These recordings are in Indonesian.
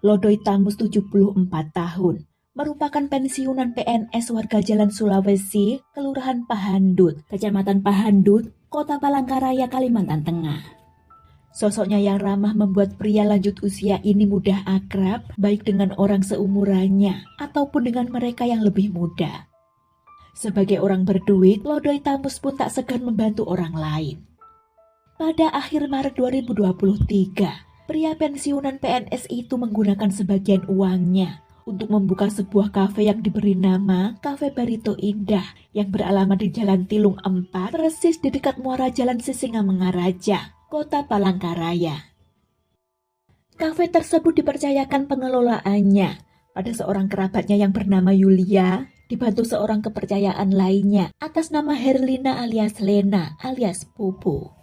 Lodoy Tamus 74 tahun, merupakan pensiunan PNS warga Jalan Sulawesi, Kelurahan Pahandut, Kecamatan Pahandut, Kota Palangkaraya, Kalimantan Tengah. Sosoknya yang ramah membuat pria lanjut usia ini mudah akrab, baik dengan orang seumurannya ataupun dengan mereka yang lebih muda. Sebagai orang berduit, Lodoy Tamus pun tak segan membantu orang lain. Pada akhir Maret 2023, pria pensiunan PNS itu menggunakan sebagian uangnya untuk membuka sebuah kafe yang diberi nama Cafe Barito Indah yang beralamat di Jalan Tilung 4, persis di dekat muara Jalan Sisingamangaraja, Kota Palangkaraya. Kafe tersebut dipercayakan pengelolaannya pada seorang kerabatnya yang bernama Yulia, dibantu seorang kepercayaan lainnya atas nama Herlina alias Lena alias Popo.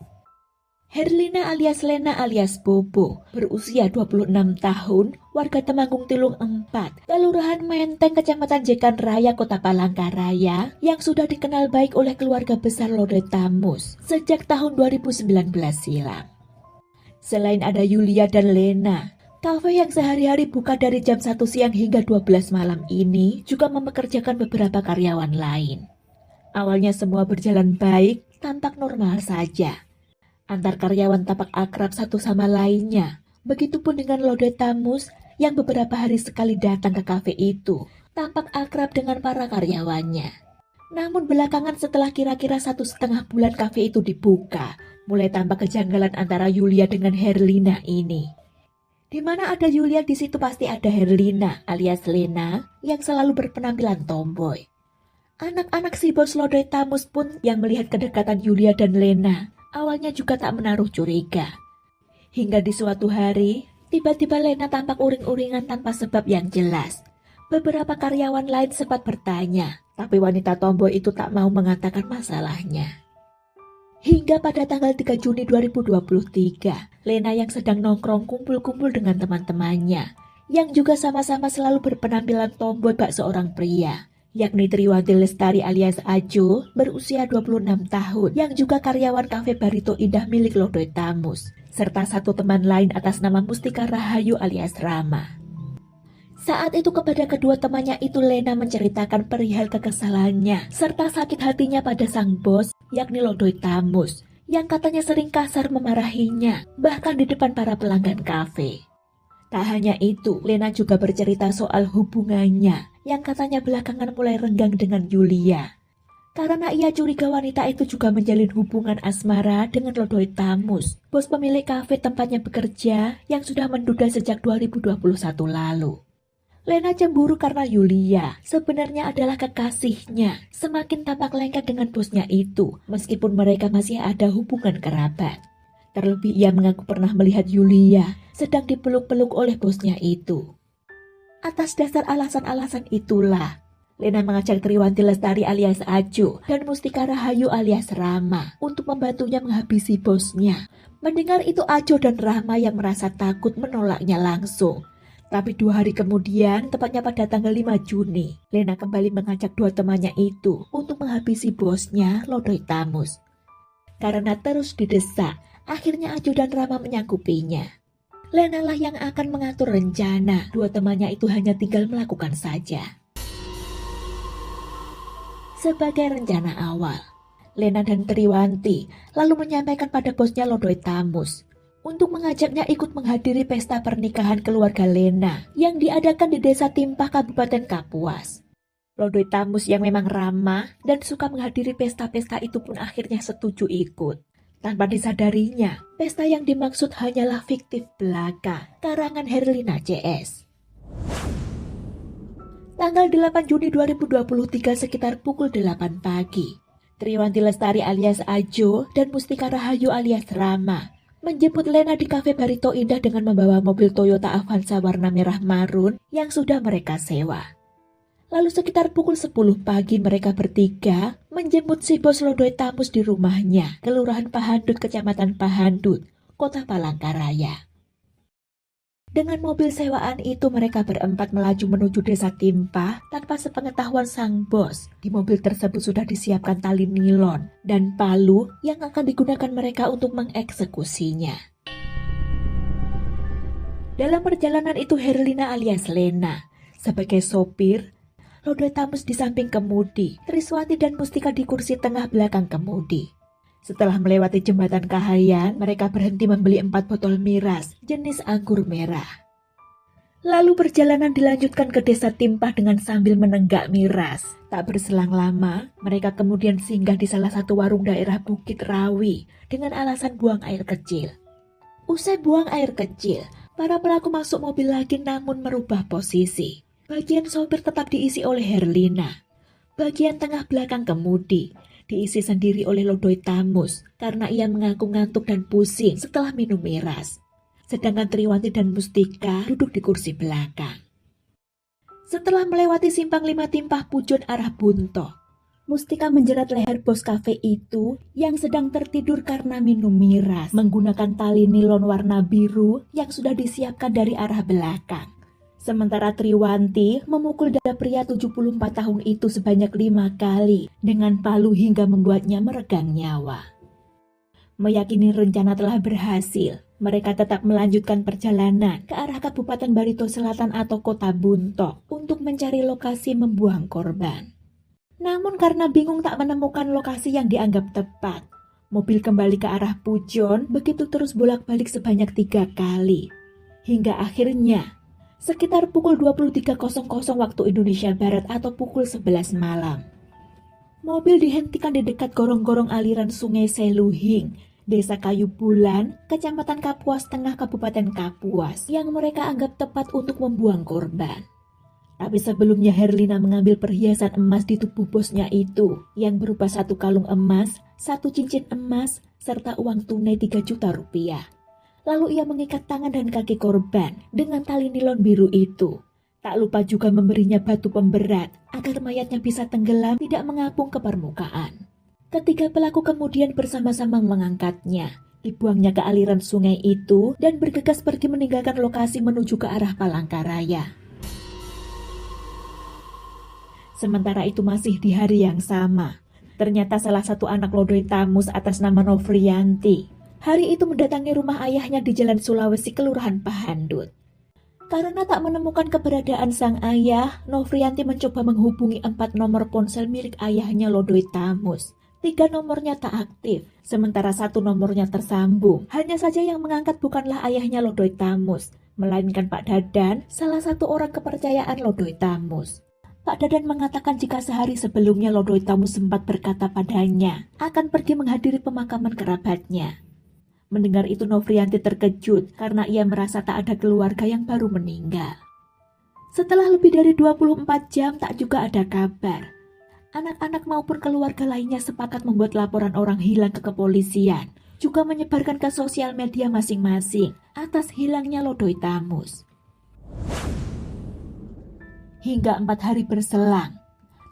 Herlina alias Lena alias Bobo, berusia 26 tahun, warga Temanggung Tilung 4, Kelurahan Menteng, Kecamatan Jekan Raya, Kota Palangkaraya, yang sudah dikenal baik oleh keluarga besar Lodoy Tamus sejak tahun 2019 silam. Selain ada Yulia dan Lena, kafe yang sehari-hari buka dari jam 1 siang hingga 12 malam ini juga mempekerjakan beberapa karyawan lain. Awalnya semua berjalan baik, tampak normal saja. Antar karyawan tampak akrab satu sama lainnya. Begitupun dengan Lodoy Tamus yang beberapa hari sekali datang ke kafe itu, tampak akrab dengan para karyawannya. Namun belakangan setelah kira-kira 1,5 bulan kafe itu dibuka, mulai tampak kejanggalan antara Yulia dengan Herlina ini. Di mana ada Yulia, di situ pasti ada Herlina alias Lena yang selalu berpenampilan tomboy. Anak-anak si bos Lodoy Tamus pun yang melihat kedekatan Yulia dan Lena awalnya juga tak menaruh curiga. Hingga di suatu hari, tiba-tiba Lena tampak uring-uringan tanpa sebab yang jelas. Beberapa karyawan lain sempat bertanya, tapi wanita tomboy itu tak mau mengatakan masalahnya. Hingga pada tanggal 3 Juni 2023, Lena yang sedang nongkrong kumpul-kumpul dengan teman-temannya, yang juga sama-sama selalu berpenampilan tomboy bak seorang pria, yakni Triwanti Lestari alias Ajo, berusia 26 tahun, yang juga karyawan Cafe Barito Indah milik Lodoy Tamus, serta satu teman lain atas nama Mustika Rahayu alias Rama. Saat itu kepada kedua temannya itu Lena menceritakan perihal kekesalannya, serta sakit hatinya pada sang bos, yakni Lodoy Tamus, yang katanya sering kasar memarahinya, bahkan di depan para pelanggan kafe. Tak hanya itu, Lena juga bercerita soal hubungannya yang katanya belakangan mulai renggang dengan Yulia. Karena ia curiga wanita itu juga menjalin hubungan asmara dengan Lodoy Tamus, bos pemilik kafe tempatnya bekerja yang sudah menduda sejak 2021 lalu. Lena cemburu karena Yulia sebenarnya adalah kekasihnya, semakin tampak lengket dengan bosnya itu meskipun mereka masih ada hubungan kerabat. Terlebih ia mengaku pernah melihat Yulia sedang dipeluk-peluk oleh bosnya itu. Atas dasar alasan-alasan itulah, Lena mengajak Triwanti Lestari alias Ajo dan Mustika Rahayu alias Rama untuk membantunya menghabisi bosnya. Mendengar itu Ajo dan Rama yang merasa takut menolaknya langsung. Tapi 2 hari kemudian, tepatnya pada tanggal 5 Juni, Lena kembali mengajak 2 temannya itu untuk menghabisi bosnya Lodoy Tamus. Karena terus didesak, akhirnya Ajo dan Rama menyanggupinya. Lena lah yang akan mengatur rencana, 2 temannya itu hanya tinggal melakukan saja. Sebagai rencana awal, Lena dan Triwanti lalu menyampaikan pada bosnya Lodoy Tamus untuk mengajaknya ikut menghadiri pesta pernikahan keluarga Lena yang diadakan di Desa Timpah, Kabupaten Kapuas. Lodoy Tamus yang memang ramah dan suka menghadiri pesta-pesta itu pun akhirnya setuju ikut. Tanpa disadarinya, pesta yang dimaksud hanyalah fiktif belaka, karangan Herlina CS. Tanggal 8 Juni 2023 sekitar pukul 8 pagi, Triwanti Lestari alias Ajo dan Mustika Rahayu alias Rama menjemput Lena di Cafe Barito Indah dengan membawa mobil Toyota Avanza warna merah marun yang sudah mereka sewa. Lalu sekitar pukul 10 pagi mereka bertiga menjemput si bos Lodoy Tamus di rumahnya, Kelurahan Pahandut, Kecamatan Pahandut, Kota Palangkaraya. Dengan mobil sewaan itu mereka berempat melaju menuju Desa Timpah tanpa sepengetahuan sang bos. Di mobil tersebut sudah disiapkan tali nilon dan palu yang akan digunakan mereka untuk mengeksekusinya. Dalam perjalanan itu Herlina alias Lena sebagai sopir, Lodoi Tamus di samping kemudi, Triswati dan Mustika di kursi tengah belakang kemudi. Setelah melewati jembatan Kahayan, mereka berhenti membeli 4 botol miras jenis anggur merah. Lalu perjalanan dilanjutkan ke desa Timpah dengan sambil menenggak miras. Tak berselang lama, mereka kemudian singgah di salah satu warung daerah Bukit Rawi dengan alasan buang air kecil. Usai buang air kecil, para pelaku masuk mobil lagi namun merubah posisi. Bagian sopir tetap diisi oleh Herlina. Bagian tengah belakang kemudi diisi sendiri oleh Lodoi Tamus karena ia mengaku ngantuk dan pusing setelah minum miras. Sedangkan Triwanti dan Mustika duduk di kursi belakang. Setelah melewati simpang 5 Timpah Pujon arah Bunto, Mustika menjerat leher bos kafe itu yang sedang tertidur karena minum miras menggunakan tali nilon warna biru yang sudah disiapkan dari arah belakang. Sementara Triwanti memukul dada pria 74 tahun itu sebanyak 5 kali dengan palu hingga membuatnya meregang nyawa. Meyakini rencana telah berhasil, mereka tetap melanjutkan perjalanan ke arah Kabupaten Barito Selatan atau Kota Bunto untuk mencari lokasi membuang korban. Namun karena bingung tak menemukan lokasi yang dianggap tepat, mobil kembali ke arah Pujon begitu terus bolak-balik sebanyak 3 kali. Hingga akhirnya, sekitar pukul 23.00 waktu Indonesia Barat atau pukul 11 malam, mobil dihentikan di dekat gorong-gorong aliran Sungai Seluhing, Desa Kayu Bulan, Kecamatan Kapuas Tengah, Kabupaten Kapuas, yang mereka anggap tepat untuk membuang korban. Tapi sebelumnya Herlina mengambil perhiasan emas di tubuh bosnya itu, yang berupa 1 kalung emas, 1 cincin emas, serta uang tunai 3 juta rupiah. Lalu ia mengikat tangan dan kaki korban dengan tali nilon biru itu. Tak lupa juga memberinya batu pemberat agar mayatnya bisa tenggelam tidak mengapung ke permukaan. Ketiga pelaku kemudian bersama-sama mengangkatnya, dibuangnya ke aliran sungai itu dan bergegas pergi meninggalkan lokasi menuju ke arah Palangkaraya. Sementara itu masih di hari yang sama, ternyata salah satu anak Lodoi Tamus atas nama Novrianti hari itu mendatangi rumah ayahnya di Jalan Sulawesi, Kelurahan Pahandut. Karena tak menemukan keberadaan sang ayah, Novrianti mencoba menghubungi 4 nomor ponsel milik ayahnya Lodoi Tamus. 3 nomornya tak aktif, sementara 1 nomornya tersambung. Hanya saja yang mengangkat bukanlah ayahnya Lodoi Tamus, melainkan Pak Dadan, salah satu orang kepercayaan Lodoi Tamus. Pak Dadan mengatakan jika sehari sebelumnya Lodoi Tamus sempat berkata padanya akan pergi menghadiri pemakaman kerabatnya. Mendengar itu Novrianti terkejut karena ia merasa tak ada keluarga yang baru meninggal. Setelah lebih dari 24 jam tak juga ada kabar. Anak-anak maupun keluarga lainnya sepakat membuat laporan orang hilang ke kepolisian, juga menyebarkan ke sosial media masing-masing atas hilangnya Lodoi Tamus. Hingga 4 hari berselang,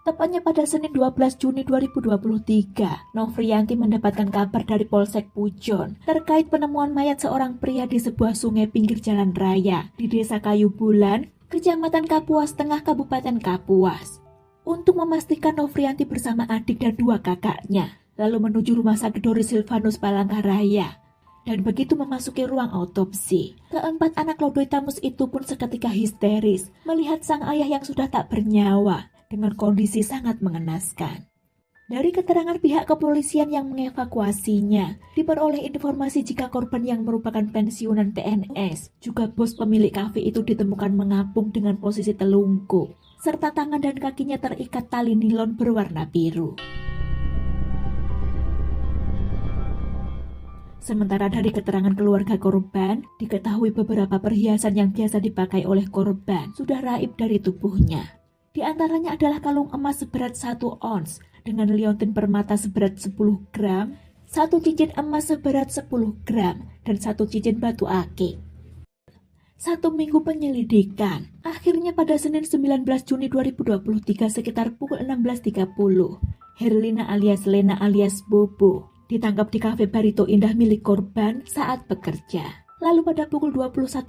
tepatnya pada Senin 12 Juni 2023, Novrianti mendapatkan kabar dari Polsek Pujon terkait penemuan mayat seorang pria di sebuah sungai pinggir jalan raya di Desa Kayu Bulan, Kecamatan Kapuas Tengah, Kabupaten Kapuas. Untuk memastikan Novrianti bersama adik dan 2 kakaknya, lalu menuju Rumah Sakit Dori Silvanus Palangkaraya. Dan begitu memasuki ruang autopsi, keempat anak Lodoi Tamus itu pun seketika histeris melihat sang ayah yang sudah tak bernyawa dengan kondisi sangat mengenaskan. Dari keterangan pihak kepolisian yang mengevakuasinya, diperoleh informasi jika korban yang merupakan pensiunan PNS, juga bos pemilik kafe itu ditemukan mengapung dengan posisi telungkup, serta tangan dan kakinya terikat tali nilon berwarna biru. Sementara dari keterangan keluarga korban, diketahui beberapa perhiasan yang biasa dipakai oleh korban sudah raib dari tubuhnya. Di antaranya adalah kalung emas seberat 1 ons dengan liontin permata seberat 10 gram, 1 cincin emas seberat 10 gram, dan 1 cincin batu akik. 1 minggu penyelidikan, akhirnya pada Senin 19 Juni 2023 sekitar pukul 16.30, Herlina alias Lena alias Bobo ditangkap di kafe Barito Indah milik korban saat bekerja. Lalu pada pukul 21.00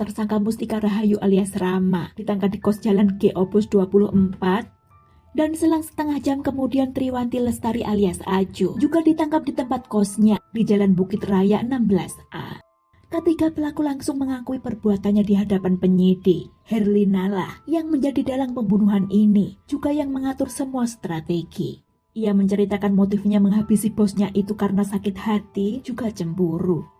tersangka Mustika Rahayu alias Rama ditangkap di kos Jalan G Opus 24. Dan selang setengah jam kemudian Triwanti Lestari alias Aju juga ditangkap di tempat kosnya di Jalan Bukit Raya 16A. Ketiga pelaku langsung mengakui perbuatannya di hadapan penyidik. Herlina lah yang menjadi dalang pembunuhan ini, juga yang mengatur semua strategi. Ia menceritakan motifnya menghabisi bosnya itu karena sakit hati, juga cemburu.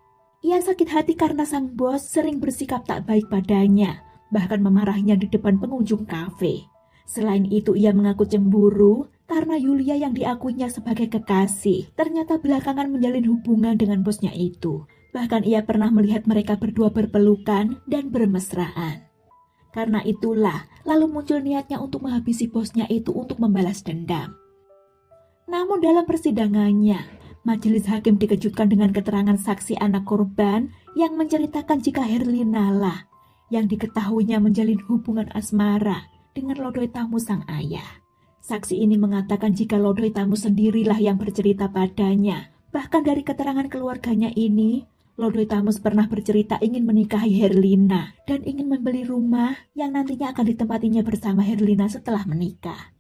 Ia sakit hati karena sang bos sering bersikap tak baik padanya, bahkan memarahinya di depan pengunjung kafe. Selain itu, ia mengaku cemburu karena Yulia yang diakuinya sebagai kekasih ternyata belakangan menjalin hubungan dengan bosnya itu. Bahkan ia pernah melihat mereka berdua berpelukan dan bermesraan. Karena itulah, lalu muncul niatnya untuk menghabisi bosnya itu untuk membalas dendam. Namun dalam persidangannya, majelis hakim dikejutkan dengan keterangan saksi anak korban yang menceritakan jika Herlina lah yang diketahuinya menjalin hubungan asmara dengan Lodoi Tamu sang ayah. Saksi ini mengatakan jika Lodoi Tamu sendirilah yang bercerita padanya. Bahkan dari keterangan keluarganya ini, Lodoi Tamus pernah bercerita ingin menikahi Herlina dan ingin membeli rumah yang nantinya akan ditempatinya bersama Herlina setelah menikah.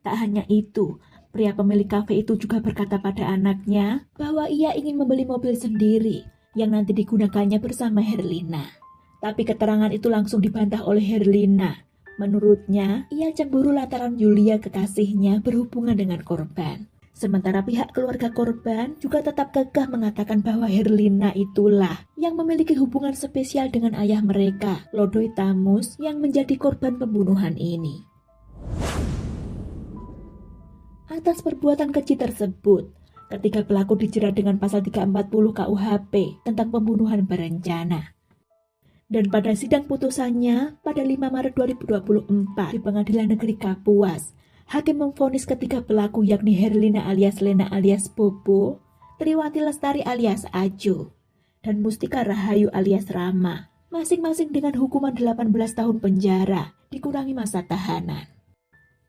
Tak hanya itu, pria pemilik kafe itu juga berkata pada anaknya bahwa ia ingin membeli mobil sendiri yang nanti digunakannya bersama Herlina. Tapi keterangan itu langsung dibantah oleh Herlina. Menurutnya, ia cemburu lantaran Yulia kekasihnya berhubungan dengan korban. Sementara pihak keluarga korban juga tetap kekeh mengatakan bahwa Herlina itulah yang memiliki hubungan spesial dengan ayah mereka, Lodoi Tamus, yang menjadi korban pembunuhan ini. Atas perbuatan keji tersebut, ketiga pelaku dijerat dengan pasal 340 KUHP tentang pembunuhan berencana. Dan pada sidang putusannya pada 5 Maret 2024 di Pengadilan Negeri Kapuas, hakim memvonis ketiga pelaku yakni Herlina alias Lena alias Bobo, Triwanti Lestari alias Ajo, dan Mustika Rahayu alias Rama, masing-masing dengan hukuman 18 tahun penjara, dikurangi masa tahanan.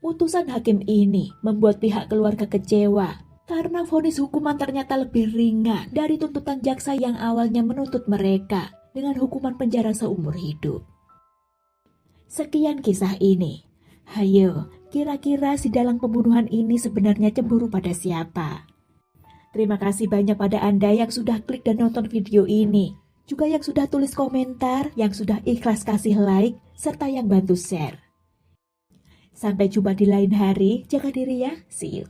Putusan hakim ini membuat pihak keluarga kecewa karena vonis hukuman ternyata lebih ringan dari tuntutan jaksa yang awalnya menuntut mereka dengan hukuman penjara seumur hidup. Sekian kisah ini. Hayo, kira-kira si dalang pembunuhan ini sebenarnya cemburu pada siapa? Terima kasih banyak pada Anda yang sudah klik dan nonton video ini. Juga yang sudah tulis komentar, yang sudah ikhlas kasih like, serta yang bantu share. Sampai jumpa di lain hari, jaga diri ya, see you.